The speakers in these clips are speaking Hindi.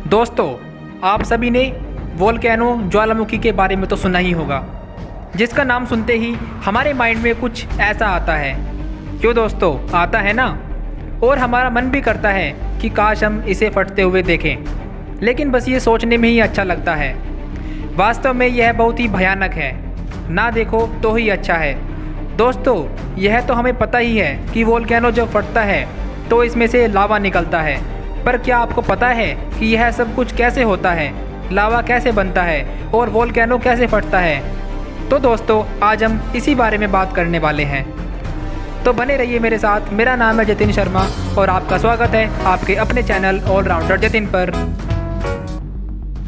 दोस्तों, आप सभी ने वोल्केनो ज्वालामुखी के बारे में तो सुना ही होगा, जिसका नाम सुनते ही हमारे माइंड में कुछ ऐसा आता है। क्यों दोस्तों, आता है ना। और हमारा मन भी करता है कि काश हम इसे फटते हुए देखें, लेकिन बस ये सोचने में ही अच्छा लगता है। वास्तव में यह बहुत ही भयानक है, ना देखो तो ही अच्छा है। दोस्तों, यह तो हमें पता ही है कि वोल्केनो जब फटता है तो इसमें से लावा निकलता है, पर क्या आपको पता है कि यह सब कुछ कैसे होता है, लावा कैसे बनता है और वोल्केनो कैसे फटता है? तो दोस्तों, आज हम इसी बारे में बात करने वाले हैं, तो बने रहिए मेरे साथ। मेरा नाम है जतिन शर्मा और आपका स्वागत है आपके अपने चैनल ऑलराउंडर जतिन पर।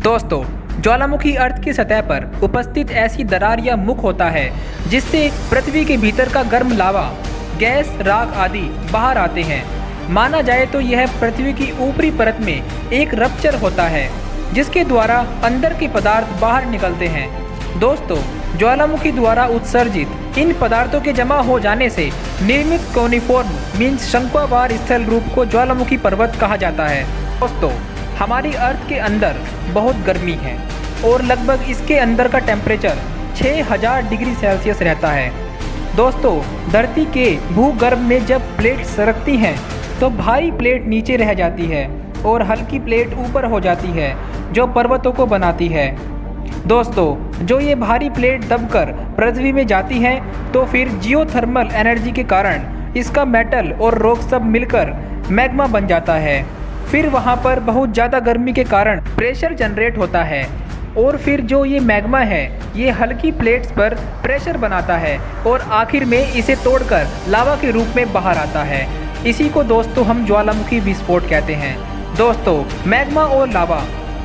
दोस्तों, ज्वालामुखी अर्थ की सतह पर उपस्थित ऐसी दरार या मुख होता है जिससे पृथ्वी के भीतर का गर्म लावा, गैस, राख आदि बाहर आते हैं। माना जाए तो यह पृथ्वी की ऊपरी परत में एक रप्चर होता है जिसके द्वारा अंदर के पदार्थ बाहर निकलते हैं। दोस्तों, ज्वालामुखी द्वारा उत्सर्जित इन पदार्थों के जमा हो जाने से निर्मित कोनिफॉर्म मीन्स शंक्वाकार स्थल रूप को ज्वालामुखी पर्वत कहा जाता है। दोस्तों, हमारी अर्थ के अंदर बहुत गर्मी है और लगभग इसके अंदर का टेम्परेचर 6000 डिग्री सेल्सियस रहता है। दोस्तों, धरती के भूगर्भ में जब प्लेट सरकती हैं तो भारी प्लेट नीचे रह जाती है और हल्की प्लेट ऊपर हो जाती है जो पर्वतों को बनाती है। दोस्तों, जो ये भारी प्लेट दबकर पृथ्वी में जाती है तो फिर जियोथर्मल एनर्जी के कारण इसका मेटल और रॉक सब मिलकर मैग्मा बन जाता है। फिर वहाँ पर बहुत ज़्यादा गर्मी के कारण प्रेशर जनरेट होता है और फिर जो ये मैग्मा है ये हल्की प्लेट्स पर प्रेशर बनाता है और आखिर में इसे तोड़कर लावा के रूप में बाहर आता है। इसी को दोस्तों हम ज्वालामुखी विस्फोट कहते हैं। दोस्तों, मैग्मा और लावा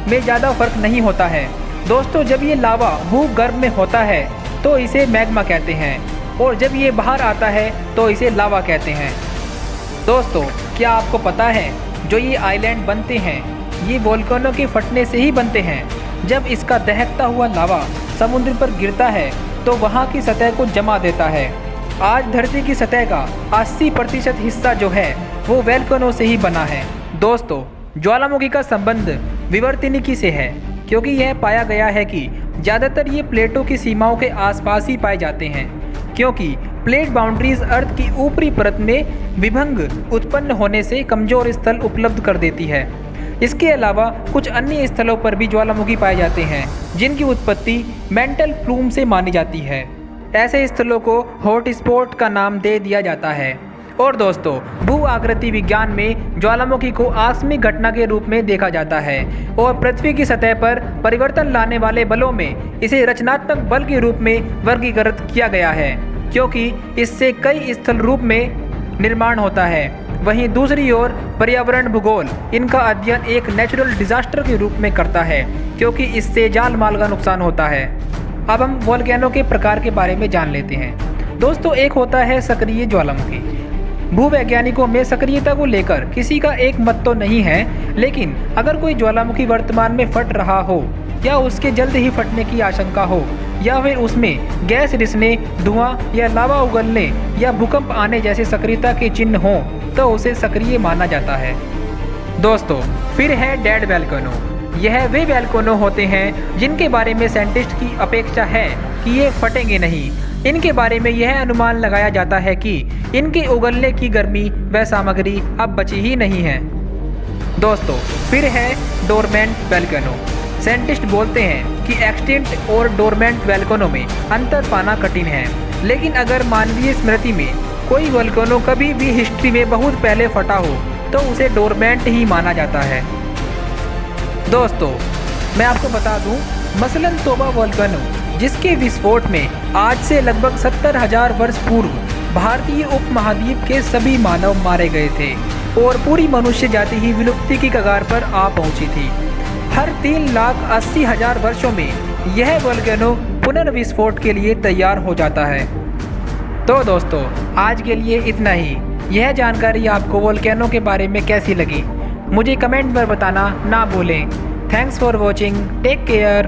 में ज़्यादा फर्क नहीं होता है। दोस्तों, जब ये लावा भूगर्भ में होता है तो इसे मैग्मा कहते हैं और जब ये बाहर आता है तो इसे लावा कहते हैं। दोस्तों, क्या आपको पता है जो ये आइलैंड बनते हैं ये वोल्केनो के फटने से ही बनते हैं। जब इसका दहकता हुआ लावा समुद्र पर गिरता है तो वहाँ की सतह को जमा देता है। आज धरती की सतह का 80% हिस्सा जो है वो वोल्केनो से ही बना है। दोस्तों, ज्वालामुखी का संबंध विवर्तनिकी से है, क्योंकि यह पाया गया है कि ज़्यादातर ये प्लेटों की सीमाओं के आसपास ही पाए जाते हैं, क्योंकि प्लेट बाउंड्रीज अर्थ की ऊपरी परत में विभंग उत्पन्न होने से कमज़ोर स्थल उपलब्ध कर देती है। इसके अलावा कुछ अन्य स्थलों पर भी ज्वालामुखी पाए जाते हैं जिनकी उत्पत्ति मेंटल प्लूम से मानी जाती है। ऐसे स्थलों को हॉट स्पॉट का नाम दे दिया जाता है। और दोस्तों, भू आकृति विज्ञान में ज्वालामुखी को आकस्मिक घटना के रूप में देखा जाता है और पृथ्वी की सतह पर परिवर्तन लाने वाले बलों में इसे रचनात्मक बल के रूप में वर्गीकृत किया गया है, क्योंकि इससे कई स्थल रूप में निर्माण होता है। वहीं दूसरी ओर पर्यावरण भूगोल इनका अध्ययन एक नेचुरल डिजास्टर के रूप में करता है, क्योंकि इससे जान माल का नुकसान होता है। अब हम वोल्केनो के प्रकार के बारे में जान लेते हैं। दोस्तों, एक होता है सक्रिय ज्वालामुखी। भूवैज्ञानिकों में सक्रियता को लेकर किसी का एक मत तो नहीं है, लेकिन अगर कोई ज्वालामुखी वर्तमान में फट रहा हो या उसके जल्द ही फटने की आशंका हो या फिर उसमें गैस रिसने, धुआं या लावा उगलने या भूकंप आने जैसे सक्रियता के चिन्ह हों तो उसे सक्रिय माना जाता है। दोस्तों, फिर है डेड वोल्केनो। यह वे वोल्केनो होते हैं जिनके बारे में साइंटिस्ट की अपेक्षा है कि ये फटेंगे नहीं। इनके बारे में यह अनुमान लगाया जाता है कि इनके उगलने की गर्मी व सामग्री अब बची ही नहीं है। दोस्तों, फिर है डोरमेंट वोल्केनो। साइंटिस्ट बोलते हैं कि एक्सटिंक्ट और डोरमेंट वोल्केनो में अंतर पाना कठिन है, लेकिन अगर मानवीय स्मृति में कोई वोल्केनो कभी भी हिस्ट्री में बहुत पहले फटा हो तो उसे डोरमेंट ही माना जाता है। दोस्तों, मैं आपको बता दूं, मसलन तोबा वोल्केनो जिसके विस्फोट में आज से लगभग 70,000 वर्ष पूर्व भारतीय उपमहाद्वीप के सभी मानव मारे गए थे और पूरी मनुष्य जाति ही विलुप्ति की कगार पर आ पहुंची थी। हर 3,80,000 वर्षों में यह वोल्केनो पुनर्विस्फोट के लिए तैयार हो जाता है। तो दोस्तों, आज के लिए इतना ही। यह जानकारी आपको वोल्केनो के बारे में कैसी लगी मुझे कमेंट में बताना ना भूलें। Thanks for watching, take care.